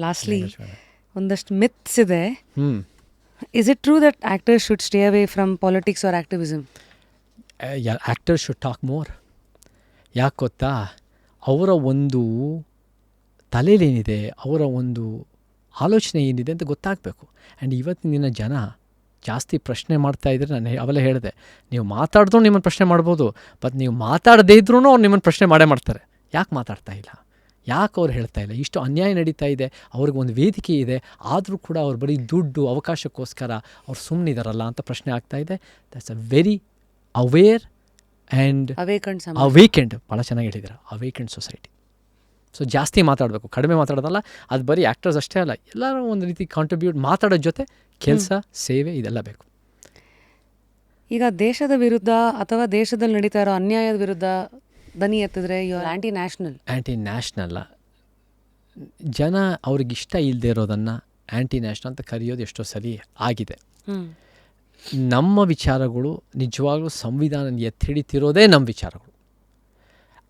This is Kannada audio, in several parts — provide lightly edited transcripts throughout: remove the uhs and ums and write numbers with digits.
ಲಾಸ್ಟ್ಲಿ ಒಂದಷ್ಟು ಮಿತ್ಸ್ ಇದೆ. Is it true that actors should stay away from politics or activism? Actors should talk more. ಯಾಕೆ ಗೊತ್ತಾ, ಅವರ ಒಂದು ತಲೆಯಲ್ಲೇನಿದೆ, ಅವರ ಒಂದು ಆಲೋಚನೆ ಏನಿದೆ ಅಂತ ಗೊತ್ತಾಗಬೇಕು. ಆ್ಯಂಡ್ ಇವತ್ತಿನ ದಿನ ಜನ ಜಾಸ್ತಿ ಪ್ರಶ್ನೆ ಮಾಡ್ತಾಯಿದ್ರೆ, ನಾನು ಅವೆಲ್ಲ ಹೇಳಿದೆ, ನೀವು ಮಾತಾಡಿದ್ರೂ ನಿಮ್ಮನ್ನು ಪ್ರಶ್ನೆ ಮಾಡ್ಬೋದು, ಬಟ್ ನೀವು ಮಾತಾಡದೇ ಇದ್ರೂ ಅವ್ರು ನಿಮ್ಮನ್ನು ಪ್ರಶ್ನೆ ಮಾಡೇ ಮಾಡ್ತಾರೆ. ಯಾಕೆ ಮಾತಾಡ್ತಾ ಇಲ್ಲ, ಯಾಕೆ ಅವ್ರು ಹೇಳ್ತಾ ಇಲ್ಲ, ಇಷ್ಟು ಅನ್ಯಾಯ ನಡೀತಾ ಇದೆ, ಅವ್ರಿಗೆ ಒಂದು ವೇದಿಕೆ ಇದೆ, ಆದರೂ ಕೂಡ ಅವ್ರು ಬರೀ ದುಡ್ಡು ಅವಕಾಶಕ್ಕೋಸ್ಕರ ಅವ್ರು ಸುಮ್ಮನಿದಾರಲ್ಲ ಅಂತ ಪ್ರಶ್ನೆ ಆಗ್ತಾಯಿದೆ. That's a very aware and awakened, ಭಾಳ ಚೆನ್ನಾಗಿ ಹೇಳಿದ್ದಾರೆ, ಅವೇಕೆಂಡ್ ಸೊಸೈಟಿ. ಸೊ ಜಾಸ್ತಿ ಮಾತಾಡಬೇಕು, ಕಡಿಮೆ ಮಾತಾಡೋದಲ್ಲ. ಅದು ಬರೀ ಆ್ಯಕ್ಟರ್ಸ್ ಅಷ್ಟೇ ಅಲ್ಲ, ಎಲ್ಲರೂ ಒಂದು ರೀತಿ ಕಾಂಟ್ರಿಬ್ಯೂಟ್, ಮಾತಾಡೋದ ಜೊತೆ ಕೆಲಸ, ಸೇವೆ, ಇದೆಲ್ಲ ಬೇಕು. ಈಗ ದೇಶದ ವಿರುದ್ಧ ಅಥವಾ ದೇಶದಲ್ಲಿ ನಡೀತಾ ಇರೋ ಅನ್ಯಾಯದ ವಿರುದ್ಧ ದನಿ ಎತ್ತಿದ್ರೆ ಆ್ಯಂಟಿ ನ್ಯಾಷನಲ್ ಜನ ಅವ್ರಿಗಿಷ್ಟ ಇಲ್ಲದೆ ಇರೋದನ್ನು ಆ್ಯಂಟಿ ನ್ಯಾಷನಲ್ ಅಂತ ಕರೆಯೋದು ಎಷ್ಟೋ ಸರಿ ಆಗಿದೆ. ನಮ್ಮ ವಿಚಾರಗಳು ನಿಜವಾಗ್ಲೂ ಸಂವಿಧಾನ ಎತ್ತಿ ಹಿಡಿತಿರೋದೇ ನಮ್ಮ ವಿಚಾರಗಳು.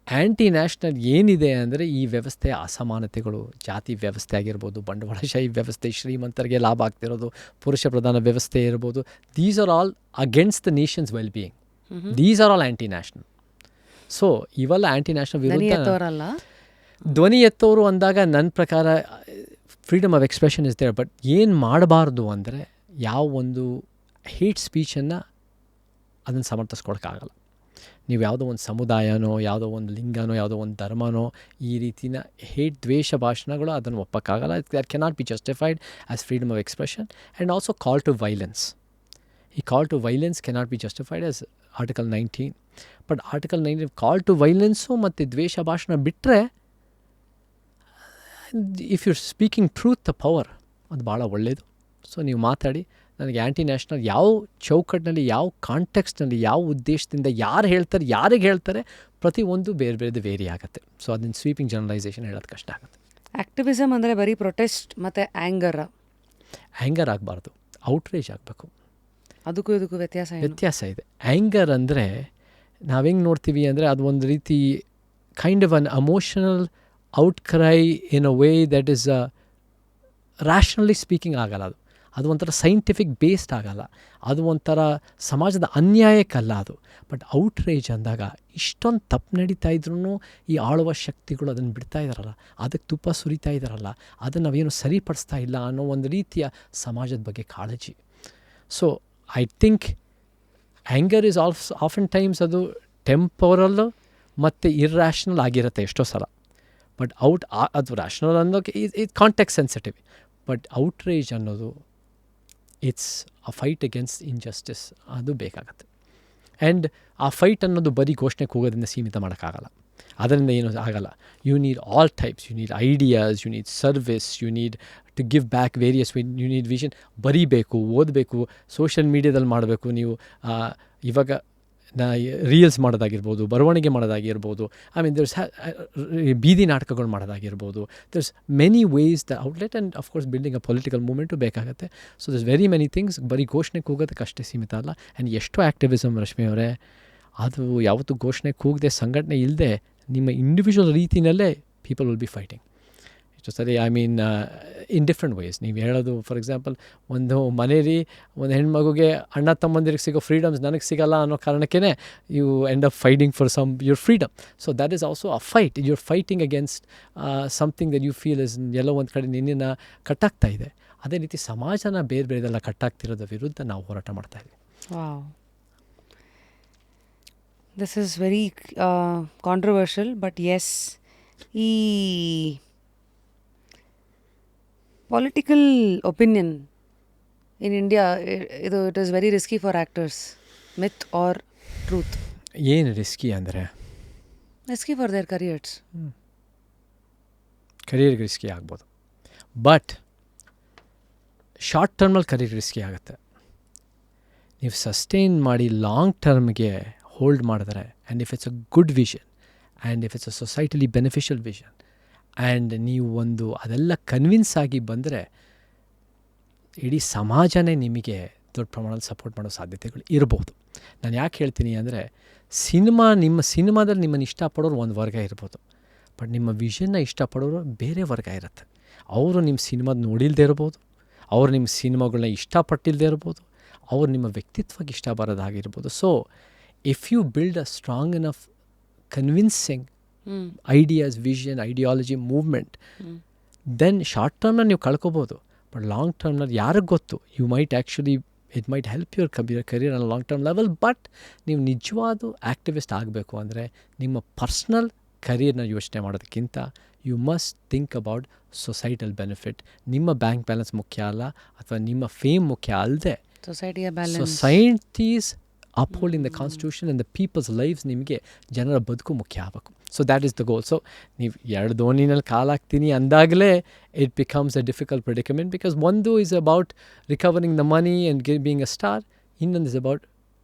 ಆ್ಯಂಟಿ ನ್ಯಾಷನಲ್ ಏನಿದೆ ಅಂದರೆ ಈ ವ್ಯವಸ್ಥೆಯ ಅಸಮಾನತೆಗಳು, ಜಾತಿ ವ್ಯವಸ್ಥೆ ಆಗಿರ್ಬೋದು, ಬಂಡವಾಳಶಾಹಿ ವ್ಯವಸ್ಥೆ, ಶ್ರೀಮಂತರಿಗೆ ಲಾಭ ಆಗ್ತಿರೋದು, ಪುರುಷ ಪ್ರಧಾನ ವ್ಯವಸ್ಥೆ ಇರ್ಬೋದು, these are all against the nation's well being. These are all anti national. So ಇವೆಲ್ಲ ಆ್ಯಂಟಿ ನ್ಯಾಷನಲ್ ವಿರುದ್ಧ ಧ್ವನಿ ಎತ್ತೋರು ಅಂದಾಗ ನನ್ನ ಪ್ರಕಾರ freedom of expression is there. But ಏನು ಮಾಡಬಾರ್ದು ಅಂದರೆ, ಯಾವ ಒಂದು ಹೇಟ್ ಸ್ಪೀಚನ್ನು ಅದನ್ನು ಸಮರ್ಥಿಸ್ಕೊಳಕ್ಕಾಗಲ್ಲ. ನೀವು ಯಾವುದೋ ಒಂದು ಸಮುದಾಯನೋ, ಯಾವುದೋ ಒಂದು ಲಿಂಗನೋ, ಯಾವುದೋ ಒಂದು ಧರ್ಮನೋ, ಈ ರೀತಿನ ಹೇಟ್ ದ್ವೇಷ ಭಾಷಣಗಳು ಅದನ್ನು ಒಪ್ಪಕ್ಕಾಗಲ್ಲ. That cannot be justified as freedom of expression. And also call to violence. ಈ call to violence cannot be justified as article 19. But article 19 call to violence ಮತ್ತು ದ್ವೇಷ ಭಾಷಣ ಬಿಟ್ಟರೆ, if you speaking truth the power, ಅದು ಭಾಳ ಒಳ್ಳೆಯದು. ಸೊ ನೀವು ಮಾತಾಡಿ. ನನಗೆ ಆ್ಯಂಟಿ ನ್ಯಾಷನಲ್ ಯಾವ ಚೌಕಟ್ಟಿನಲ್ಲಿ, ಯಾವ ಕಾಂಟೆಕ್ಸ್ಟ್ನಲ್ಲಿ, ಯಾವ ಉದ್ದೇಶದಿಂದ ಯಾರು ಹೇಳ್ತಾರೆ, ಯಾರಿಗೆ ಹೇಳ್ತಾರೆ, ಪ್ರತಿಯೊಂದು ಬೇರೆ ಬೇರೆದು ವೇರಿ ಆಗುತ್ತೆ. ಸೊ ಅದನ್ನು ಸ್ವೀಪಿಂಗ್ ಜನರಲೈಸೇಷನ್ ಹೇಳೋದು ಕಷ್ಟ ಆಗುತ್ತೆ. ಆ್ಯಕ್ಟಿವಿಸಮ್ ಅಂದರೆ ಬರೀ ಪ್ರೊಟೆಸ್ಟ್ ಮತ್ತು ಆ್ಯಂಗರ್ ಆಗಬಾರ್ದು, ಔಟ್ರೇಜ್ ಆಗಬೇಕು. ಅದಕ್ಕೂ ಇದಕ್ಕೂ ವ್ಯತ್ಯಾಸ ಇದೆ. ಆ್ಯಂಗರ್ ಅಂದರೆ ನಾವು ಹೆಂಗೆ ನೋಡ್ತೀವಿ ಅಂದರೆ, ಅದು ಒಂದು ರೀತಿ kind of an emotional outcry in a way that is rationally speaking ಆಗಲ್ಲ. ಅದು ಒಂಥರ ಸೈಂಟಿಫಿಕ್ ಬೇಸ್ಡ್ ಆಗಲ್ಲ, ಅದು ಒಂಥರ ಸಮಾಜದ ಅನ್ಯಾಯಕ್ಕಲ್ಲ ಅದು. ಬಟ್ ಔಟ್ರೇಜ್ ಅಂದಾಗ ಇಷ್ಟೊಂದು ತಪ್ಪು ನಡೀತಾ ಇದ್ರೂ ಈ ಆಳುವ ಶಕ್ತಿಗಳು ಅದನ್ನು ಬಿಡ್ತಾ ಇದ್ದಾರಲ್ಲ, ಅದಕ್ಕೆ ತುಪ್ಪ ಸುರಿತಾ ಇದ್ದಾರಲ್ಲ, ಅದನ್ನು ನಾವೇನು ಸರಿಪಡಿಸ್ತಾ ಇಲ್ಲ ಅನ್ನೋ ಒಂದು ರೀತಿಯ ಸಮಾಜದ ಬಗ್ಗೆ ಕಾಳಜಿ. So I think anger is often times ಅದು ಟೆಂಪರಲ್ ಮತ್ತು ಇರ್ರ್ಯಾಷನಲ್ ಆಗಿರುತ್ತೆ ಎಷ್ಟೋ ಸಲ. ಬಟ್ ಅದು ರ್ಯಾಷನಲ್ ಅನ್ನೋಕ್ಕೆ ಇದು ಕಾಂಟೆಕ್ಸ್ಟ್ ಸೆನ್ಸಿಟಿವ್. ಬಟ್ ಔಟ್ರೇಜ್ ಅನ್ನೋದು it's a fight against injustice, ಅದು ಬೇಕಾಗತ್ತೆ. ಆ್ಯಂಡ್ ಆ ಫೈಟ್ ಅನ್ನೋದು ಬರೀ ಘೋಷಣೆ ಕೂಗೋದ್ರಿಂದ ಸೀಮಿತ ಮಾಡೋಕ್ಕಾಗಲ್ಲ, ಅದರಿಂದ ಏನೂ ಆಗಲ್ಲ. You need all types, you need ideas, you need service, you need to give back various way, you need vision. ಬರೀಬೇಕು, ಓದಬೇಕು, ಸೋಷಿಯಲ್ ಮೀಡ್ಯಾದಲ್ಲಿ ಮಾಡಬೇಕು. ನೀವು ಇವಾಗ ರೀಲ್ಸ್ ಮಾಡೋದಾಗಿರ್ಬೋದು, ಬರವಣಿಗೆ ಮಾಡೋದಾಗಿರ್ಬೋದು, ಐ ಮೀನ್ ದರ್ಸ್ ಬೀದಿ ನಾಟಕಗಳು ಮಾಡೋದಾಗಿರ್ಬೋದು. There's many ways the outlet. And of course building a political movement ಬೇಕಾಗುತ್ತೆ. So there's very many things. ಬರೀ ಘೋಷಣೆ ಕೂಗೋದಕ್ಕೆ ಅಷ್ಟೇ ಸೀಮಿತ ಅಲ್ಲ. ಆ್ಯಂಡ್ ಎಷ್ಟೋ ಆ್ಯಕ್ಟಿವಿಸಮ್ ರಶ್ಮಿ ಅವರೇ, ಅದು ಯಾವತ್ತೂ ಘೋಷಣೆ ಕೂಗದೆ, ಸಂಘಟನೆ ಇಲ್ಲದೆ, ನಿಮ್ಮ ಇಂಡಿವಿಜುವಲ್ ರೀತಿಯಲ್ಲೇ ಪೀಪಲ್ ವಿಲ್ ಬಿ ಫೈಟಿಂಗ್. ಇಷ್ಟು ಸರಿ, I mean in different ways. ನೀವು ಹೇಳೋದು ಫಾರ್ ಎಕ್ಸಾಂಪಲ್, ಒಂದು ಮನೇಲಿ ಒಂದು ಹೆಣ್ಮಗುಗೆ ಅಣ್ಣ ತಮ್ಮಂದಿರಿಗೆ ಸಿಗೋ ಫ್ರೀಡಮ್ಸ್ ನನಗೆ ಸಿಗಲ್ಲ ಅನ್ನೋ ಕಾರಣಕ್ಕೇ you end up fighting for some your freedom. So that is also a fight. Your fighting against something that you feel is ಎಲ್ಲೋ ಒಂದು ಕಡೆ ನಿನ್ನನ್ನು ಕಟ್ಟಾಗ್ತಾ ಇದೆ. ಅದೇ ರೀತಿ ಸಮಾಜನ ಬೇರೆ ಬೇರೆದೆಲ್ಲ ಕಟ್ಟಾಗ್ತಿರೋದ್ರ ವಿರುದ್ಧ ನಾವು ಹೋರಾಟ ಮಾಡ್ತಾ ಇದ್ದೀವಿ. This is very controversial, but yes, ಈ ಪೊಲಿಟಿಕಲ್ ಒಪಿನಿಯನ್ ಇನ್ ಇಂಡಿಯಾ, ಇದು it is very risky for actors. Myth or truth? ಏನು ರಿಸ್ಕಿ ಅಂದರೆ, ರಿಸ್ಕಿ ಫಾರ್ ದೇರ್ ಕರಿಯರ್ಸ್. ಕರಿಯರ್ಗೆ ರಿಸ್ಕಿ ಆಗ್ಬೋದು, ಬಟ್ ಶಾರ್ಟ್ ಟರ್ಮಲ್ಲಿ ಕರಿಯರ್ ರಿಸ್ಕಿ ಆಗುತ್ತೆ. ನೀವು ಸಸ್ಟೈನ್ ಮಾಡಿ ಲಾಂಗ್ ಟರ್ಮ್ಗೆ ಹೋಲ್ಡ್ ಮಾಡಿದ್ರೆ, and if it's a good vision, and if it's a societally beneficial vision, and ನೀವು ಒಂದು ಅದೆಲ್ಲ ಕನ್ವಿನ್ಸ್ ಆಗಿ ಬಂದರೆ, ಇಡೀ ಸಮಾಜನೇ ನಿಮಗೆ ದೊಡ್ಡ ಪ್ರಮಾಣದಲ್ಲಿ ಸಪೋರ್ಟ್ ಮಾಡೋ ಸಾಧ್ಯತೆಗಳು ಇರ್ಬೋದು. ನಾನು ಯಾಕೆ ಹೇಳ್ತೀನಿ ಅಂದರೆ, ನಿಮ್ಮ ಸಿನಿಮಾದಲ್ಲಿ ನಿಮ್ಮನ್ನು ಇಷ್ಟಪಡೋರು ಒಂದು ವರ್ಗ ಇರ್ಬೋದು, ಬಟ್ ನಿಮ್ಮ ವಿಷನ್ನ ಇಷ್ಟಪಡೋರು ಬೇರೆ ವರ್ಗ ಇರುತ್ತೆ. ಅವರು ನಿಮ್ಮ ಸಿನಿಮಾದ ನೋಡಿಲ್ಲದೆ ಇರ್ಬೋದು, ಅವರು ನಿಮ್ಮ ಸಿನಿಮಾಗಳನ್ನ ಇಷ್ಟಪಟ್ಟಿಲ್ಲದೆ ಇರ್ಬೋದು, ಅವ್ರು ನಿಮ್ಮ ವ್ಯಕ್ತಿತ್ವಕ್ಕೆ ಇಷ್ಟ ಬರೋದಾಗಿರ್ಬೋದು. So if you build a strong enough convincing ideas, vision, ideology, movement, then short ಟರ್ಮ್ನ ನೀವು ಕಳ್ಕೊಬೋದು. ಬಟ್ ಲಾಂಗ್ ಟರ್ಮ್ನಲ್ಲಿ ಯಾರಿಗೆ ಗೊತ್ತು, you might actually it might help your career on long term level. But ನೀವು ನಿಜವಾದ ಆ್ಯಕ್ಟಿವಿಸ್ಟ್ ಆಗಬೇಕು ಅಂದರೆ ನಿಮ್ಮ ಪರ್ಸ್ನಲ್ ಕರಿಯರ್ನ ಯೋಚನೆ ಮಾಡೋದಕ್ಕಿಂತ you must think about societal benefit. ನಿಮ್ಮ ಬ್ಯಾಂಕ್ ಬ್ಯಾಲೆನ್ಸ್ ಮುಖ್ಯ ಅಲ್ಲ, ಅಥವಾ ನಿಮ್ಮ ಫೇಮ್ ಮುಖ್ಯ ಅಲ್ಲದೆ societies upholding the constitution and the people's lifes, ನಿಮಗೆ ಜನರ ಬದುಕು ಮುಖ್ಯ ಆಗಬೇಕು. So that is the goal. So ನೀವು ಎರಡು ದೋಣಿನಲ್ಲಿ ಕಾಲಾಗ್ತೀನಿ ಅಂದಾಗಲೇ it becomes a difficult predicament, because ಒಂದು is about recovering the money and being a star, ಇನ್ನೊಂದು is about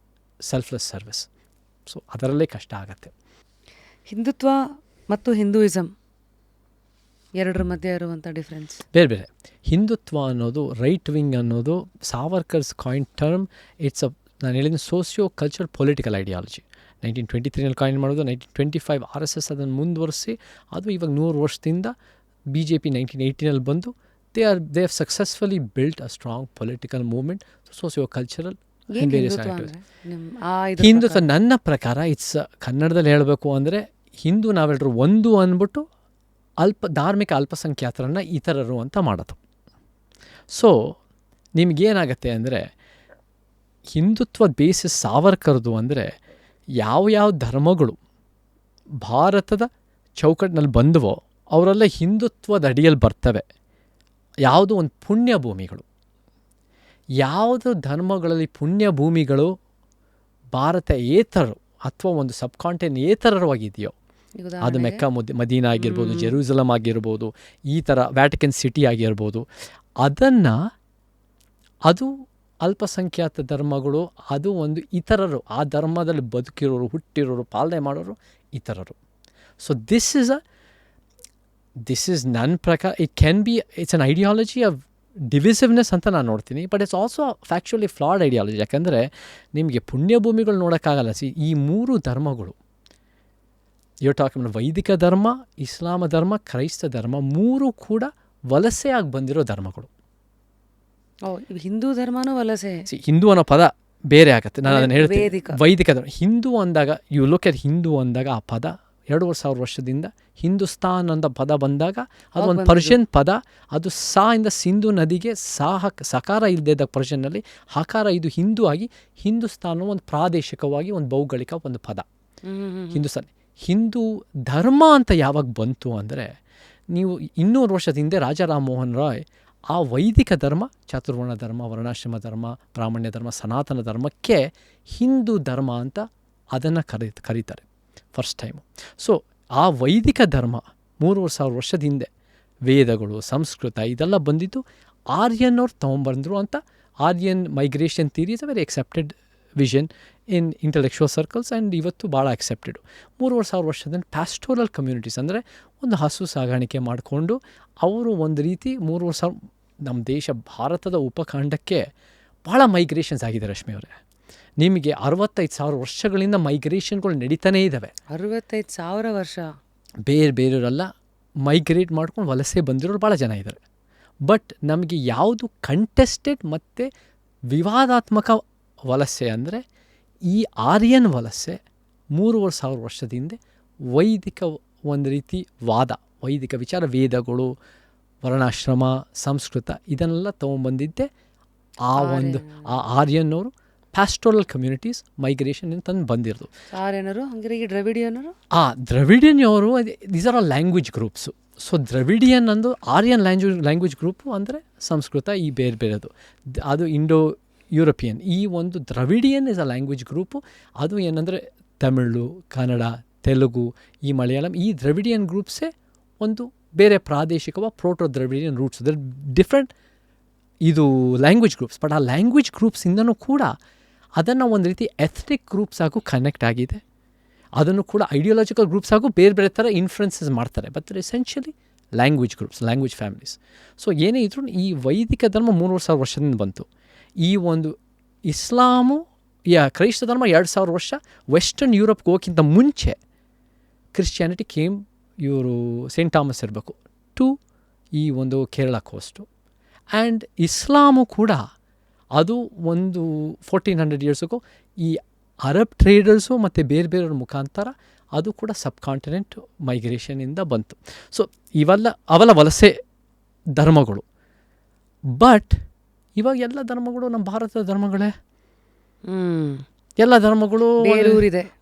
selfless service. So ಅದರಲ್ಲೇ ಕಷ್ಟ ಆಗುತ್ತೆ. ಹಿಂದುತ್ವ ಮತ್ತು ಹಿಂದೂಯಿಸಮ್ ಎರಡರ ಮಧ್ಯೆ ಇರುವಂಥ ಡಿಫ್ರೆನ್ಸ್ ಬೇರೆ ಬೇರೆ. ಹಿಂದುತ್ವ ಅನ್ನೋದು, ರೈಟ್ ವಿಂಗ್ ಅನ್ನೋದು ಸಾವರ್ಕರ್ಸ್ ಕಾಯಿನ್ ಟರ್ಮ್. ಇಟ್ಸ್ ಅ, ನಾನು ಹೇಳಿದ socio cultural political ideology. 1923 coin ಮಾಡೋದು, 1925 RSS ಅದನ್ನು ಮುಂದುವರಿಸಿ, ಅದು ಇವಾಗ 100 ವರ್ಷದಿಂದ BJP 1980 ಬಂದು they have successfully built a strong political movement, socio cultural. Hindutva ನನ್ನ ಪ್ರಕಾರ ಇಟ್ಸ್, ಕನ್ನಡದಲ್ಲಿ ಹೇಳಬೇಕು ಅಂದರೆ, ಹಿಂದೂ ನಾವೆಲ್ಲರೂ ಒಂದು ಅಂದ್ಬಿಟ್ಟು ಧಾರ್ಮಿಕ ಅಲ್ಪಸಂಖ್ಯಾತರನ್ನು ಇತರರು ಅಂತ ಮಾಡೋದು. ಸೊ ನಿಮಗೇನಾಗತ್ತೆ ಅಂದರೆ, ಹಿಂದುತ್ವದ ಬೇಸಿಸ್ ಸಾವರ್ಕರ್ದು ಅಂದರೆ, ಯಾವ ಧರ್ಮಗಳು ಭಾರತದ ಚೌಕಟ್ಟಿನಲ್ಲಿ ಬಂದವೋ ಅವರೆಲ್ಲ ಹಿಂದುತ್ವದ ಅಡಿಯಲ್ಲಿ ಬರ್ತವೆ. ಯಾವುದೋ ಒಂದು ಪುಣ್ಯ ಭೂಮಿಗಳು, ಯಾವುದು ಧರ್ಮಗಳಲ್ಲಿ ಪುಣ್ಯ ಭೂಮಿಗಳು ಭಾರತ ಏತರು ಅಥವಾ ಒಂದು ಸಬ್ ಕಾಂಟಿನೆಂಟ್ ಏತರವಾಗಿದೆಯೋ, ಅದು ಮೆಕ್ಕಾ ಮದೀನಾ ಆಗಿರ್ಬೋದು, ಜೆರೂಸಲಮ್ ಆಗಿರ್ಬೋದು, ಈ ಥರ ವ್ಯಾಟಿಕನ್ ಸಿಟಿ ಆಗಿರ್ಬೋದು, ಅದು ಅಲ್ಪಸಂಖ್ಯಾತ ಧರ್ಮಗಳು, ಅದು ಒಂದು ಇತರರು, ಆ ಧರ್ಮದಲ್ಲಿ ಬದುಕಿರೋರು, ಹುಟ್ಟಿರೋರು, ಪಾಲನೆ ಮಾಡೋರು ಇತರರು. ಸೊ ದಿಸ್ ಈಸ್ ನನ್ನ ಪ್ರಕಾರ, ಇಟ್ಸ್ ಅನ್ ಐಡಿಯಾಲಜಿ ಆಫ್ ಡಿವಿಸಿವ್ನೆಸ್ ಅಂತ ನಾನು ನೋಡ್ತೀನಿ. But it's also factually flawed ideology. ಯಾಕಂದರೆ ನಿಮಗೆ ಪುಣ್ಯಭೂಮಿಗಳು ನೋಡೋಕ್ಕಾಗಲ್ಲ. ಈ ಮೂರು ಧರ್ಮಗಳು, ಯು ಟಾಕಿಂಗ್ ವೈದಿಕ ಧರ್ಮ, ಇಸ್ಲಾಮ ಧರ್ಮ, ಕ್ರೈಸ್ತ ಧರ್ಮ, ಮೂರು ಕೂಡ ವಲಸೆಯಾಗಿ ಬಂದಿರೋ ಧರ್ಮಗಳು. ಹಿಂದೂ ಧರ್ಮನೂ ವಲಸೆ. ಹಿಂದೂ ಅನ್ನೋ ಪದ ಬೇರೆ ಆಗುತ್ತೆ, ನಾನು ಅದನ್ನು ಹೇಳ್ತೀನಿ. ವೈದಿಕ ಧರ್ಮ, ಹಿಂದೂ ಅಂದಾಗ, ಯು ಲುಕ್ ಎಟ್ ಹಿಂದೂ ಅಂದಾಗ ಆ ಪದ 2,000 ವರ್ಷದಿಂದ ಹಿಂದೂಸ್ತಾನ್ ಅಂತ ಪದ ಬಂದಾಗ ಅದು ಒಂದು ಪರ್ಷಿಯನ್ ಪದ. ಅದು ಇಂದ ಸಿಂಧು ನದಿಗೆ ಸಕಾರ ಇಲ್ಲದೆ ಪರ್ಷಿಯನ್ನಲ್ಲಿ ಹಕಾರ, ಇದು ಹಿಂದೂ ಆಗಿ ಹಿಂದೂಸ್ತಾನ ಒಂದು ಪ್ರಾದೇಶಿಕವಾಗಿ ಒಂದು ಭೌಗೋಳಿಕ ಒಂದು ಪದ ಹಿಂದೂಸ್ತಾನ್. ಹಿಂದೂ ಧರ್ಮ ಅಂತ ಯಾವಾಗ ಬಂತು ಅಂದರೆ, ನೀವು 200 ವರ್ಷದ ಹಿಂದೆ ರಾಜಾ ರಾಮ್ ಮೋಹನ್ ರಾಯ್ ಆ ವೈದಿಕ ಧರ್ಮ, ಚಾತುರ್ವರ್ಣ ಧರ್ಮ, ವರ್ಣಾಶ್ರಮ ಧರ್ಮ, ಬ್ರಾಹ್ಮಣ್ಯ ಧರ್ಮ, ಸನಾತನ ಧರ್ಮಕ್ಕೆ ಹಿಂದೂ ಧರ್ಮ ಅಂತ ಅದನ್ನು ಕರೀತಾರೆ ಫಸ್ಟ್ ಟೈಮು. ಸೊ ಆ ವೈದಿಕ ಧರ್ಮ 3,000 ವರ್ಷದ ಹಿಂದೆ ವೇದಗಳು, ಸಂಸ್ಕೃತ ಇದೆಲ್ಲ ಬಂದಿದ್ದು ಆರ್ಯನ್ನವ್ರು ತೊಗೊಂಬಂದರು ಅಂತ. Aryan migration theory is a very accepted vision in intellectual circles and ಇವತ್ತು ಭಾಳ ಅಕ್ಸೆಪ್ಟೆಡು. 3,000 ವರ್ಷದಿಂದ ಪ್ಯಾಸ್ಟೋರಲ್ ಕಮ್ಯುನಿಟೀಸ್ ಅಂದರೆ ಒಂದು ಹಸು ಸಾಗಾಣಿಕೆ ಮಾಡಿಕೊಂಡು ಅವರು ಒಂದು ರೀತಿ 3,000 ನಮ್ಮ ದೇಶ ಭಾರತದ ಉಪಖಂಡಕ್ಕೆ ಭಾಳ ಮೈಗ್ರೇಷನ್ಸ್ ಆಗಿದೆ. ರಶ್ಮಿ ಅವರೇ, ನಿಮಗೆ 65,000 ವರ್ಷಗಳಿಂದ ಮೈಗ್ರೇಷನ್ಗಳು ನಡೀತಾನೇ ಇದ್ದಾವೆ. 65,000 ವರ್ಷ ಬೇರೆಯವರೆಲ್ಲ ಮೈಗ್ರೇಟ್ ಮಾಡ್ಕೊಂಡು ವಲಸೆ ಬಂದಿರೋರು ಭಾಳ ಜನ ಇದ್ದಾರೆ. ಬಟ್ ನಮಗೆ ಯಾವುದು ಕಂಟೆಸ್ಟೆಡ್ ಮತ್ತು ವಿವಾದಾತ್ಮಕ ವಲಸೆ ಅಂದರೆ ಈ ಆರ್ಯನ್ ವಲಸೆ 3,000 ವರ್ಷದ ಹಿಂದೆ ವೈದಿಕ ಒಂದು ರೀತಿ ವಾದ, ವೈದಿಕ ವಿಚಾರ, ವೇದಗಳು, ವರ್ಣಾಶ್ರಮ, ಸಂಸ್ಕೃತ ಇದನ್ನೆಲ್ಲ ತೊಗೊಂಬಂದಿದ್ದೆ ಆ ಆರ್ಯನ್ನವರು ಪ್ಯಾಸ್ಟೋರಲ್ ಕಮ್ಯುನಿಟೀಸ್ ಮೈಗ್ರೇಷನ್ ತಂದು ಬಂದಿರೋದು. ಆರ್ಯನರು ಹಂಗೆ ದ್ರವಿಡಿಯನರು, ದ್ರವಿಡಿಯನ್ಯವರು these are all language groups. So Dravidian and Aryan language group ಅಂದರೆ ಸಂಸ್ಕೃತ, ಈ ಬೇರೆದು ಅದು ಇಂಡೋ ಯುರೋಪಿಯನ್. ಈ ಒಂದು Dravidian is a language group. ಅದು ಏನಂದರೆ ತಮಿಳು, ಕನ್ನಡ, ತೆಲುಗು, ಈ ಮಲಯಾಳಂ, ಈ ದ್ರವಿಡಿಯನ್ ಗ್ರೂಪ್ಸೇ ಒಂದು ಬೇರೆ ಪ್ರಾದೇಶಿಕವಾಗಿ proto Dravidian roots. They're different ಇದು ಲ್ಯಾಂಗ್ವೇಜ್ ಗ್ರೂಪ್ಸ್. ಬಟ್ ಆ ಲ್ಯಾಂಗ್ವೇಜ್ ಗ್ರೂಪ್ಸಿಂದನೂ ಕೂಡ ಅದನ್ನು ಒಂದು ರೀತಿ ಎಥ್ನಿಕ್ ಗ್ರೂಪ್ಸ್ ಆಗು ಕನೆಕ್ಟ್ ಆಗಿದೆ. ಅದನ್ನು ಕೂಡ ಐಡಿಯಾಲಜಿಕಲ್ ಗ್ರೂಪ್ಸ್ ಆಗು ಬೇರೆ ಬೇರೆ ಥರ ಇನ್ಫ್ಲುಯೆನ್ಸಸ್ ಮಾಡ್ತಾರೆ. But essentially language groups, language families. So ಏನೇ ಇದ್ರೂ ಈ ವೈದಿಕ ಧರ್ಮ 3,000 ವರ್ಷದಿಂದ ಬಂತು. ಈ ಒಂದು ಇಸ್ಲಾಮು ಕ್ರೈಸ್ತ ಧರ್ಮ 2,000 ವರ್ಷ ವೆಸ್ಟರ್ನ್ ಯುರೋಪ್ಗೆ ಹೋಗೋಕ್ಕಿಂತ ಮುಂಚೆ ಕ್ರಿಶ್ಚಿಯಾನಿಟಿ ಕೇಮ್ ಇವರು ಸೇಂಟ್ ಥಾಮಸ್ ಇರಬೇಕು ಟು ಈ ಒಂದು ಕೇರಳ ಕೋಸ್ಟು. ಆ್ಯಂಡ್ ಇಸ್ಲಾಮು ಕೂಡ ಅದು ಒಂದು 1400 ಇಯರ್ಸ್ಗೂ ಈ ಅರಬ್ ಟ್ರೇಡರ್ಸು ಮತ್ತು ಬೇರೆ ಬೇರೆಯವ್ರ ಮುಖಾಂತರ ಅದು ಕೂಡ ಸಬ್ ಕಾಂಟಿನೆಂಟ್ ಮೈಗ್ರೇಷನಿಂದ ಬಂತು. ಸೊ ಅವೆಲ್ಲ ವಲಸೆ ಧರ್ಮಗಳು. ಬಟ್ ಇವಾಗ ಎಲ್ಲ ಧರ್ಮಗಳು ನಮ್ಮ ಭಾರತದ ಧರ್ಮಗಳೇ. ಎಲ್ಲ ಧರ್ಮಗಳು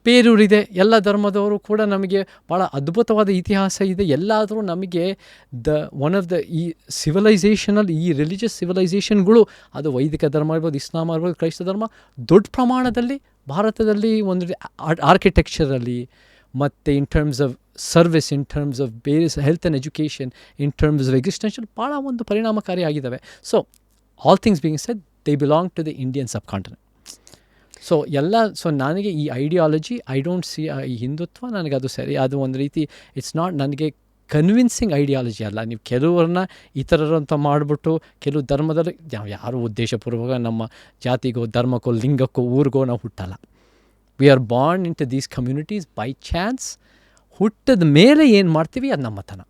ಬೇರೂರಿದೆ. ಎಲ್ಲ ಧರ್ಮದವರು ಕೂಡ ನಮಗೆ ಭಾಳ ಅದ್ಭುತವಾದ ಇತಿಹಾಸ ಇದೆ. ಎಲ್ಲಾದರೂ ನಮಗೆ ಒನ್ ಆಫ್ ದ ಈ ಸಿವಿಲೈಸೇಷನಲ್ಲಿ ಈ ರಿಲಿಜಿಯಸ್ ಸಿವಿಲೈಸೇಷನ್ಗಳು ಅದು ವೈದಿಕ ಧರ್ಮ ಇರ್ಬೋದು, ಇಸ್ಲಾಂ ಇರ್ಬೋದು, ಕ್ರೈಸ್ತ ಧರ್ಮ ದೊಡ್ಡ ಪ್ರಮಾಣದಲ್ಲಿ ಭಾರತದಲ್ಲಿ ಒಂದು ಆರ್ಕಿಟೆಕ್ಚರಲ್ಲಿ ಮತ್ತು in terms of service, in terms of ಬೇರೆ health and education, in terms of existential ಭಾಳ ಒಂದು ಪರಿಣಾಮಕಾರಿಯಾಗಿದ್ದಾವೆ. So all things being said they belong to the Indian subcontinent. So ನನಗೆ ಈ ಐಡಿಯಾಲಜಿ ಐ ಡೋಂಟ್ ಸಿ ಈ ಹಿಂದುತ್ವ ನನಗೆ ಅದು ಸರಿ, ಅದು ಒಂದು ರೀತಿ ಇಟ್ಸ್ ನಾಟ್ ನನಗೆ ಕನ್ವಿನ್ಸಿಂಗ್ ಐಡಿಯಾಲಜಿ ಅಲ್ಲ. ನೀವು ಕೆಲವ್ರನ್ನ ಇತರರಂತ ಮಾಡಿಬಿಟ್ಟು ಕೆಲವು ಧರ್ಮದಲ್ಲಿ ಯಾರು ಉದ್ದೇಶಪೂರ್ವಕ ನಮ್ಮ ಜಾತಿಗೋ ಧರ್ಮಕ್ಕೋ ಲಿಂಗಕ್ಕೋ ಊರಿಗೋ ನಾವು ಹುಟ್ಟಲ್ಲ. We are born into these communities by chance. ಹುಟ್ಟಿದ ಮೇಲೆ ಏನು ಮಾಡ್ತೀವಿ ಅದು ನಮ್ಮತನ.